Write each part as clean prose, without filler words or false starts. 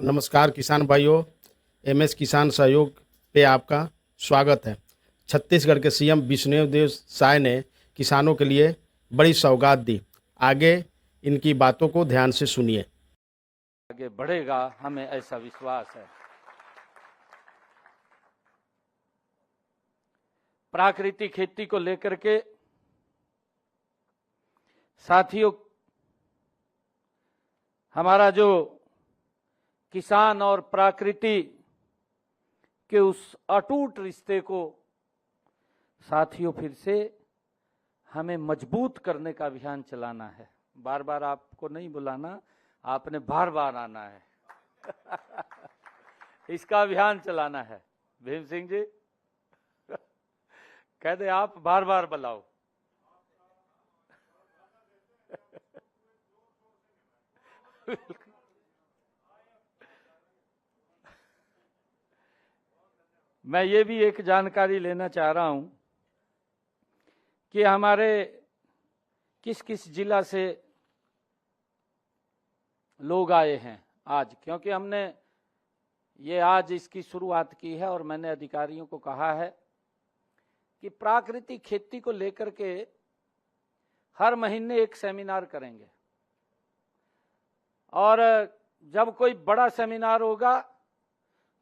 नमस्कार किसान भाइयों, एमएस किसान सहयोग पे आपका स्वागत है। छत्तीसगढ़ के सीएम विष्णुदेव साय ने किसानों के लिए बड़ी सौगात दी। आगे इनकी बातों को ध्यान से सुनिए। आगे बढ़ेगा, हमें ऐसा विश्वास है। प्राकृतिक खेती को लेकर के साथियों, हमारा जो किसान और प्रकृति के उस अटूट रिश्ते को साथियों फिर से हमें मजबूत करने का अभियान चलाना है। बार बार आपको नहीं बुलाना, आपने बार बार आना है। इसका अभियान चलाना है। भीम सिंह जी कह दे आप बार बार बुलाओ। मैं ये भी एक जानकारी लेना चाह रहा हूं कि हमारे किस किस जिला से लोग आए हैं आज, क्योंकि हमने ये आज इसकी शुरुआत की है और मैंने अधिकारियों को कहा है कि प्राकृतिक खेती को लेकर के हर महीने एक सेमिनार करेंगे और जब कोई बड़ा सेमिनार होगा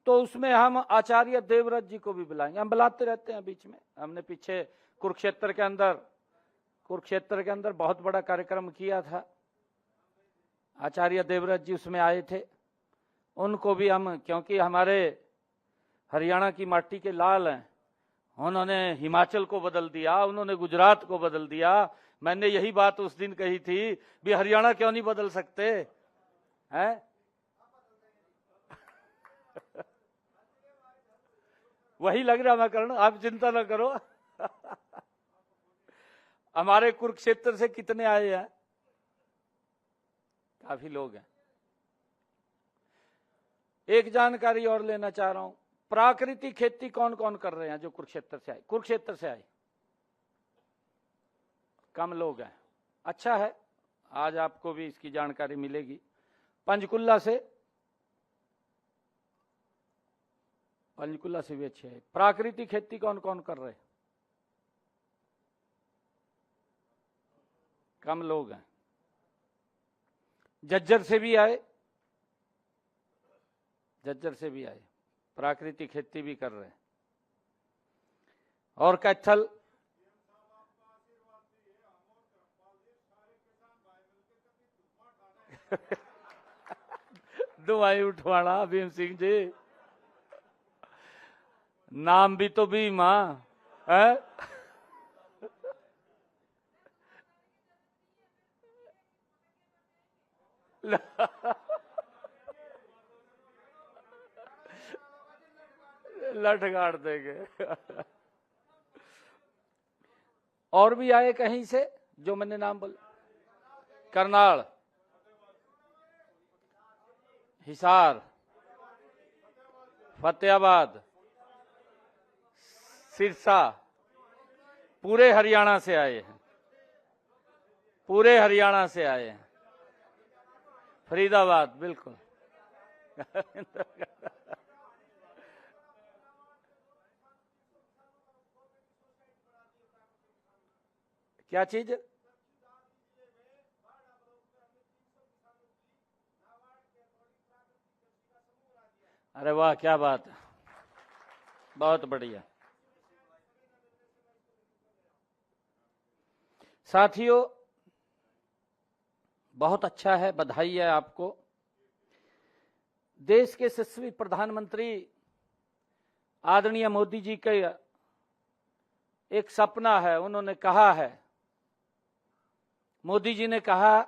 तो उसमें हम आचार्य देवव्रत जी को भी बुलाएंगे। हम बुलाते रहते हैं बीच में। हमने पीछे कुरुक्षेत्र के अंदर बहुत बड़ा कार्यक्रम किया था। आचार्य देवव्रत जी उसमें आए थे। उनको भी हम, क्योंकि हमारे हरियाणा की माटी के लाल हैं, उन्होंने हिमाचल को बदल दिया, उन्होंने गुजरात को बदल दिया। मैंने यही बात उस दिन कही थी, भी हरियाणा क्यों नहीं बदल सकते हैं? वही लग रहा मैं करण, आप चिंता ना करो। हमारे कुरुक्षेत्र से कितने आए हैं? काफी लोग हैं। एक जानकारी और लेना चाह रहा हूं, प्राकृतिक खेती कौन कौन कर रहे हैं जो कुरुक्षेत्र से आए? कुरुक्षेत्र से आए कम लोग हैं। अच्छा है, आज आपको भी इसकी जानकारी मिलेगी। पंचकुला से भी अच्छे है। प्राकृतिक खेती कौन कौन कर रहे? कम लोग हैं। जज्जर से भी आए, प्राकृतिक खेती भी कर रहे हैं। और कैथल दुआई उठवाना। भीम सिंह जी, नाम भी तो भीमा है। लठ गाड़ देंगे। और भी आए कहीं से जो मैंने नाम बोला? करनाल, हिसार, फतेहाबाद, सिरसा, पूरे हरियाणा से आए हैं। फरीदाबाद, बिल्कुल। क्या चीज? अरे वाह, क्या बात है, बहुत बढ़िया। साथियों, बहुत अच्छा है, बधाई है आपको। देश के यशस्वी प्रधानमंत्री आदरणीय मोदी जी का एक सपना है। उन्होंने कहा है, मोदी जी ने कहा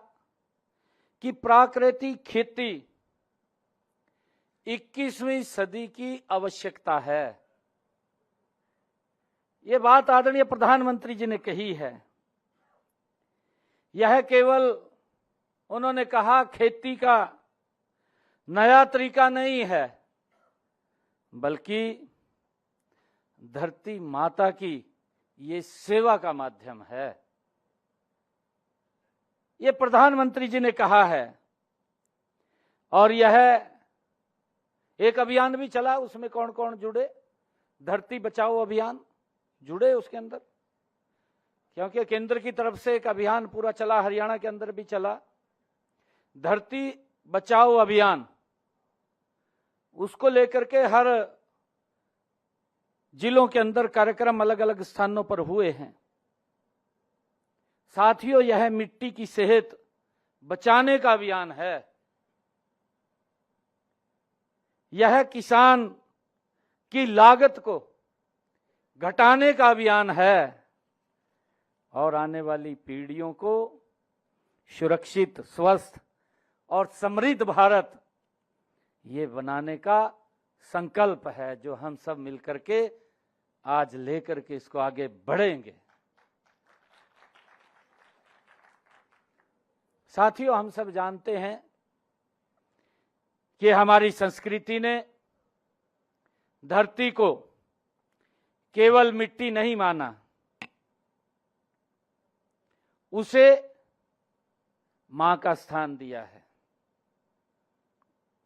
कि प्राकृतिक खेती 21वीं सदी की आवश्यकता है। यह बात आदरणीय प्रधानमंत्री जी ने कही है। यह केवल उन्होंने कहा खेती का नया तरीका नहीं है, बल्कि धरती माता की ये सेवा का माध्यम है। ये प्रधानमंत्री जी ने कहा है और यह एक अभियान भी चला, उसमें कौन कौन जुड़े? धरती बचाओ अभियान जुड़े उसके अंदर, क्योंकि केंद्र की तरफ से एक अभियान पूरा चला, हरियाणा के अंदर भी चला, धरती बचाओ अभियान। उसको लेकर के हर जिलों के अंदर कार्यक्रम अलग अलग स्थानों पर हुए हैं। साथियों, यह मिट्टी की सेहत बचाने का अभियान है, यह किसान की लागत को घटाने का अभियान है और आने वाली पीढ़ियों को सुरक्षित, स्वस्थ और समृद्ध भारत ये बनाने का संकल्प है, जो हम सब मिलकर के आज लेकर के इसको आगे बढ़ेंगे। साथियों, हम सब जानते हैं कि हमारी संस्कृति ने धरती को केवल मिट्टी नहीं माना, उसे मां का स्थान दिया है।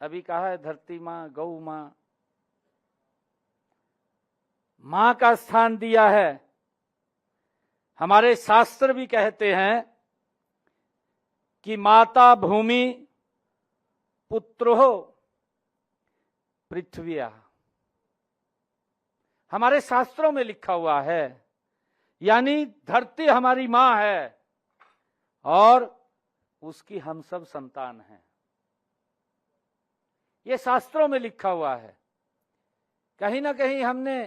अभी कहा है धरती मां, गौ मां, मां का स्थान दिया है। हमारे शास्त्र भी कहते हैं कि माता भूमि पुत्रो पृथ्व्या, हमारे शास्त्रों में लिखा हुआ है, यानी धरती हमारी मां है और उसकी हम सब संतान हैं। ये शास्त्रों में लिखा हुआ है। कहीं ना कहीं हमने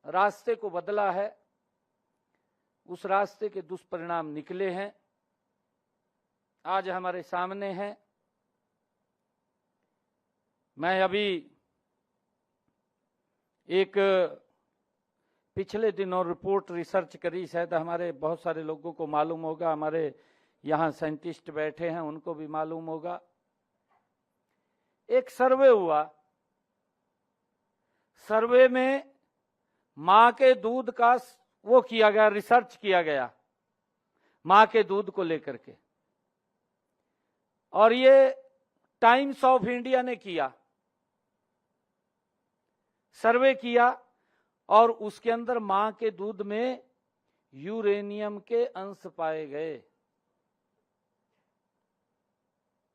रास्ते को बदला है, उस रास्ते के दुष्परिणाम निकले हैं, आज हमारे सामने हैं। मैं अभी एक पिछले दिनों रिपोर्ट रिसर्च करी, शायद हमारे बहुत सारे लोगों को मालूम होगा, हमारे यहाँ साइंटिस्ट बैठे हैं उनको भी मालूम होगा। एक सर्वे हुआ, सर्वे में मां के दूध का वो किया गया, रिसर्च किया गया मां के दूध को लेकर के, और ये टाइम्स ऑफ इंडिया ने किया, सर्वे किया, और उसके अंदर मां के दूध में यूरेनियम के अंश पाए गए।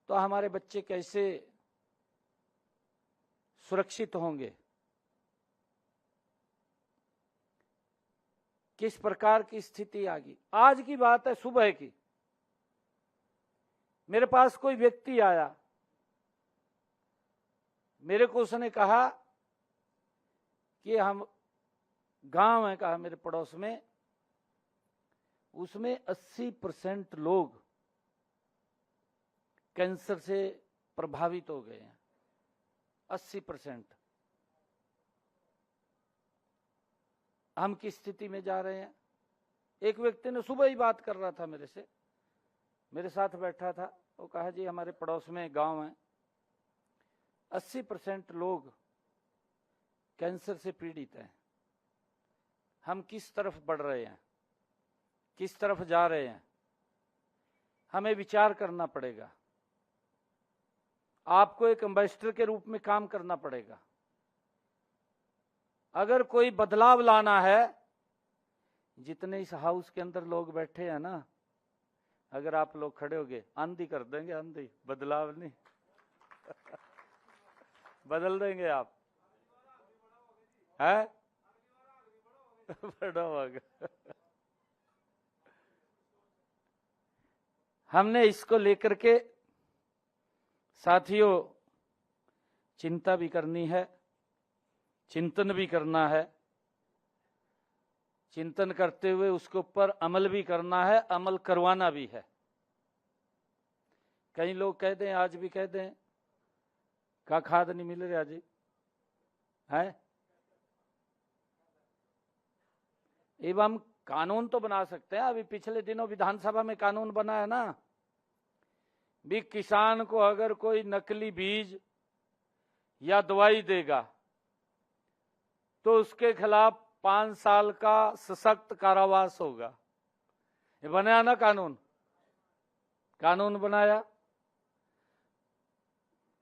तो हमारे बच्चे कैसे सुरक्षित होंगे? किस प्रकार की स्थिति आ गई? आज की बात है, सुबह की, मेरे पास कोई व्यक्ति आया, मेरे को उसने कहा कि हम गांव है, कहा मेरे पड़ोस में, उसमें 80% लोग कैंसर से प्रभावित हो गए हैं। 80%। हम किस स्थिति में जा रहे हैं? एक व्यक्ति ने सुबह ही बात कर रहा था मेरे से, मेरे साथ बैठा था, वो कहा जी हमारे पड़ोस में गांव है, 80% लोग कैंसर से पीड़ित हैं। हम किस तरफ बढ़ रहे हैं, किस तरफ जा रहे हैं? हमें विचार करना पड़ेगा। आपको एक एम्बेसडर के रूप में काम करना पड़ेगा। अगर कोई बदलाव लाना है, जितने इस हाउस के अंदर लोग बैठे हैं ना, अगर आप लोग खड़े होगे, आंधी कर देंगे, आंधी, बदलाव नहीं बदल देंगे आप, है बड़ा होगा। हमने इसको लेकर के साथियों चिंता भी करनी है, चिंतन भी करना है, चिंतन करते हुए उसके ऊपर अमल भी करना है, अमल करवाना भी है। कई लोग कह दें, आज भी कह दें, का खाद नहीं मिल रहा जी, है? एवं कानून तो बना सकते हैं। अभी पिछले दिनों विधानसभा में कानून बना है ना, भी किसान को अगर कोई नकली बीज या दवाई देगा तो उसके खिलाफ 5 साल का सशक्त कारावास होगा। ये बनाया ना कानून, कानून बनाया।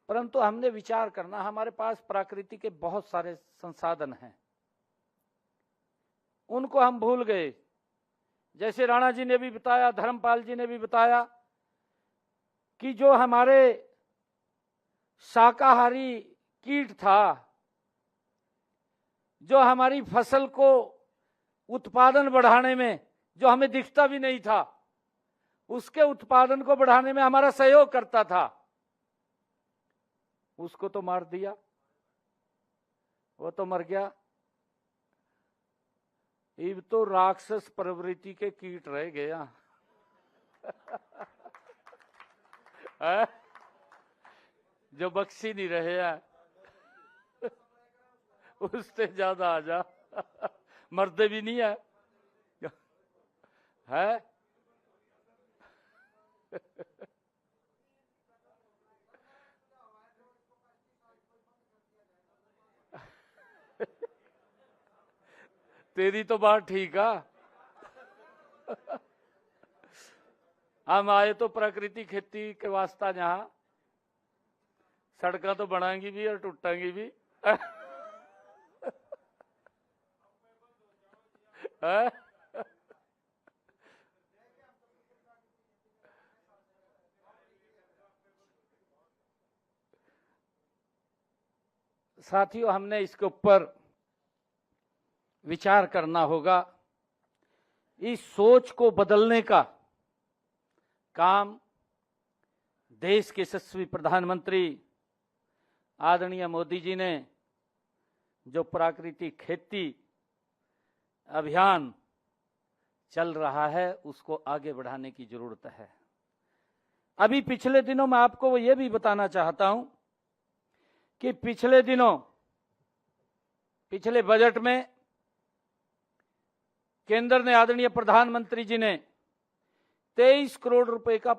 परंतु हमने विचार करना, हमारे पास प्रकृति के बहुत सारे संसाधन हैं, उनको हम भूल गए। जैसे राणा जी ने भी बताया, धर्मपाल जी ने भी बताया कि जो हमारे शाकाहारी कीट था, जो हमारी फसल को उत्पादन बढ़ाने में, जो हमें दिखता भी नहीं था, उसके उत्पादन को बढ़ाने में हमारा सहयोग करता था, उसको तो मार दिया, वो तो मर गया। अब तो राक्षस प्रवृत्ति के कीट रह गया जो बख्शी नहीं रहे हैं उससे ज्यादा आ जा मरते भी नहीं है तेरी तो बात ठीक है। हम आए तो प्राकृतिक खेती के वास्ता, जहां सड़कें तो बनाएंगी भी और टूटेंगी भी साथियों, हमने इसके ऊपर विचार करना होगा। इस सोच को बदलने का काम देश के यशस्वी प्रधानमंत्री आदरणीय मोदी जी ने जो प्राकृतिक खेती अभियान चल रहा है, उसको आगे बढ़ाने की जरूरत है। अभी पिछले दिनों में आपको यह भी बताना चाहता हूं कि पिछले दिनों, पिछले बजट में केंद्र ने, आदरणीय प्रधानमंत्री जी ने 23 करोड़ रुपए का